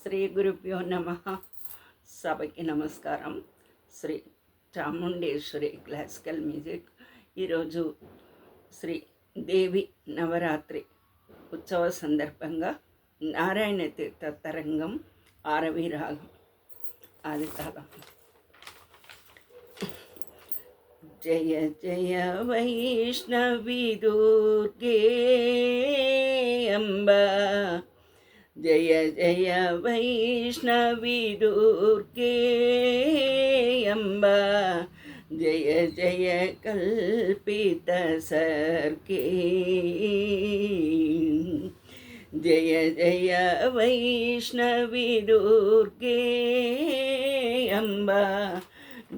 శ్రీ గురుభ్యో నమ. సభకి నమస్కారం. Shri Chamundeshwari classical music. ఈరోజు శ్రీ దేవి నవరాత్రి ఉత్సవ సందర్భంగా నారాయణ తీర్థ తరంగం ఆరవి రాగం ఆదితాళం. జయ జయ వైష్ణవి దుర్గే అంబ, జయ జయ వైష్ణవి దుర్గే అంబ, జయ జయ కల్పిత सर्गे, జయ జయ వైష్ణవి దుర్గే అంబ,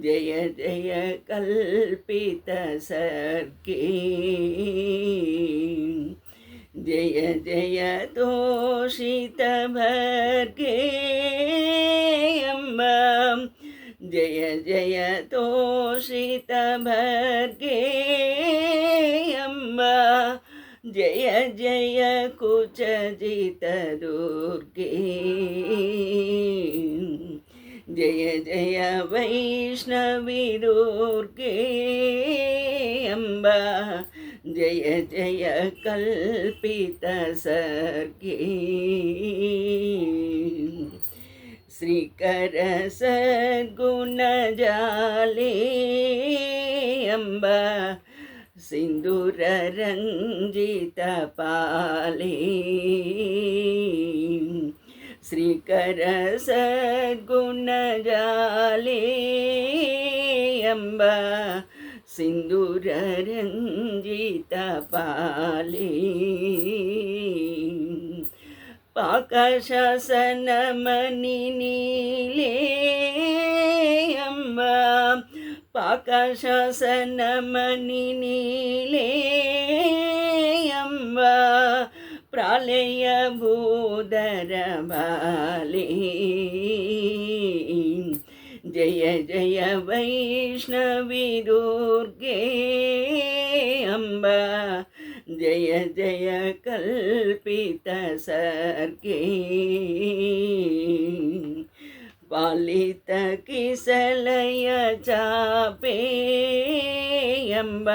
జయ జయ కల్పిత सर्गे, జయ జయ తోషిత భర్గే అంబ, జయ జయ తోషిత భర్గే అంబ, జయ జయ కుచజిత దుర్గే, జయ జయ వైష్ణవి దుర్గే అంబ, జయ జయ కల్పిత सर्गे, శ్రీకర సద్గుణ జాలే అంబ, సింధూర రంజిత పాలే, శ్రీకర సద్గుణ జాలే అంబ, సింధూర రంజిత పాలే, పాకశాసనమణి నీలే అంబ, పాకశాసనమణి నీలే అంబ, ప్రాళయ భూధర బాలే, జయ జయ వైష్ణవి దుర్గే అంబ, జయ జయ కల్పిత सर्गे, పాలిత కిసలయ చాపే అంబ,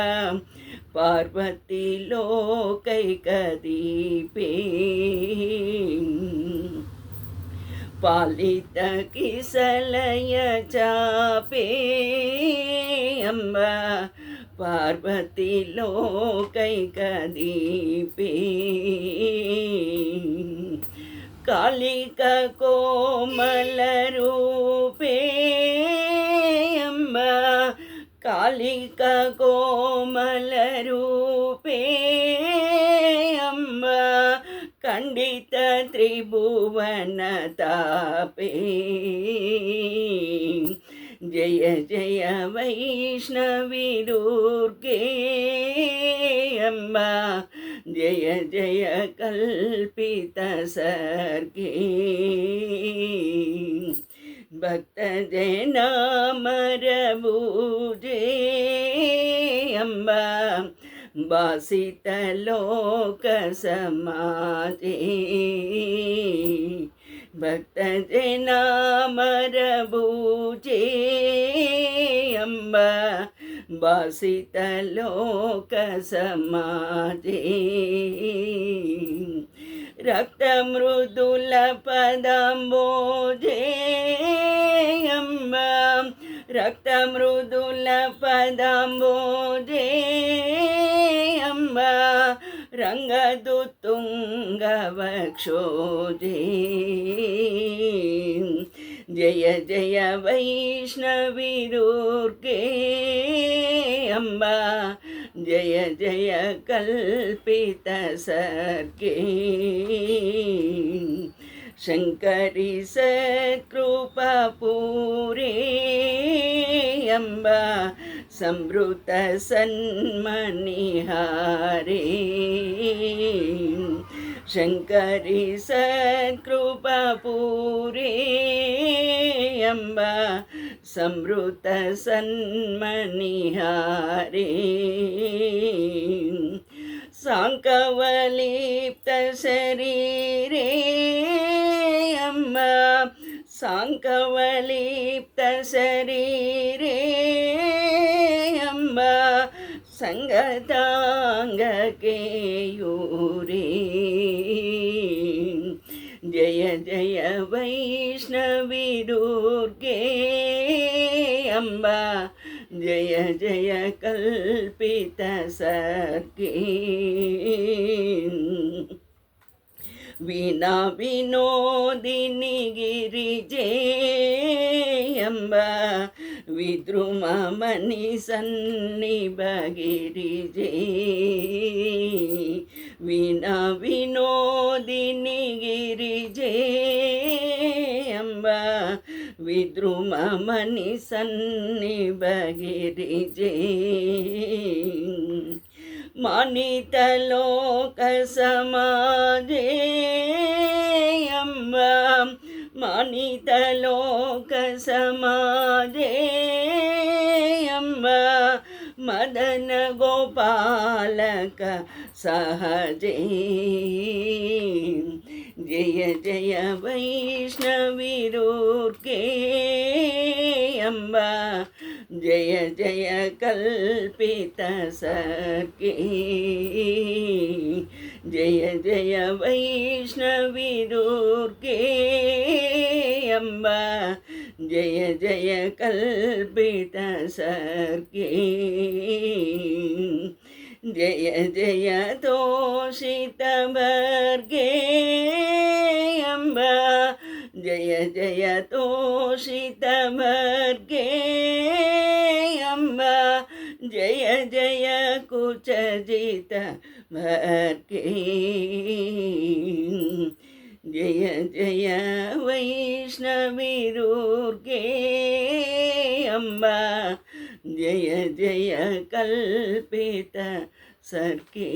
పార్వతి లోకైక దీపే, పాలిత కిసలయ చాపే అంబ, పార్వతి లోకైక దీపే, కాళిక కోమల రూపే అంబ, కాళిక కోమల రూపే అంబ, ఖండిత త్రిభువన తాపే, జయ జయ వైష్ణవి దుర్గే అంబ, జయ జయ కల్పిత सर्गे, భక్త జనామర భూజే అంబ, బాసిత లోక సమాజే, భక్త జనామర భూజే అంబ, బాసిత లోక సమాజే, రక్త మృదుల పదంబోజే అంబ, రక్త మృదుల పదంబోజే అంబ, రంగదు తుంగ వక్షోజే, జయ జయ వైష్ణవి దుర్గే అంబ, జయ జయ కల్పిత सर्गे, శంకరి సత్కృప పూరే అంబ, సంవృత సన్మనిహారే, శంకరి సత్కృప పూరే అంబ, సంవృత సన్మనిహారే, సాంకవలిప్త శరీరే అమ్మ ಸಾಂಕವಲಿಪ್ತಶರೀರೇ ಅಂಬ ಸಂಗತಾಂಗಕೇಯೂರಿ ಜಯ ಜಯ ವೈಷ್ಣವಿ ದುರ್ಗೆ ಅಂಬ ಜಯ ಜಯ ಕಲ್ಪಿತ ಸರ್ಗೇ ವೀಣಾ ವಿನೋದಿನಿ ಗಿರಿಜೆ ಎಂಬ ವಿದ್ರುಮ ಮನಿ ಸನ್ನಿಭ ಗಿರಿಜೆ ವೀಣಾ ವಿನೋದಿನಿ ಗಿರಿಜೆ ಎಂಬ ವಿದ್ರುಮ ಮನಿ ಸನ್ನಿಭ ಗಿರಿಜೆ ಮಾನಿತ ಲೋಕ ಸಮಾಜೇ ಎಂಬ ಮಾನಿತ ಲೋಕ ಸಮಾಜೇ ಎಂಬ ಮದನ ಗೋಪಾಲಕ ಸಹಜೇ ಜಯ ಜಯ ವೈಷ್ಣವಿ ದುರ್ಗೆ ಎಂಬ ಜಯ ಜಯ ಕಲ್ಪಿತ ಸರ್ಗೇ ಜಯ ಜಯ ವೈಷ್ಣವಿ ದುರ್ಗೆ ಎಂಬ ಜಯ ಜಯ ಕಲ್ಪಿತ ಸರ್ಗೇ ಜಯ ಜಯ ತೋಷಿತ ಭರ್ಗೇ ಎಂಬ ಜಯ ಜಯ ತೋಷಿತ ಭರ್ಗೇ ಎಂಬ ಜಯ ಜಯ ಕುಚಜಿತ ಭರ್ಗೇ ಜಯ ಜಯ ವೈಷ್ಣವಿ ದುರ್ಗೆ ಅಂಬ ಜಯ ಜಯ ಕಲ್ಪಿತ ಸರ್ಗೇ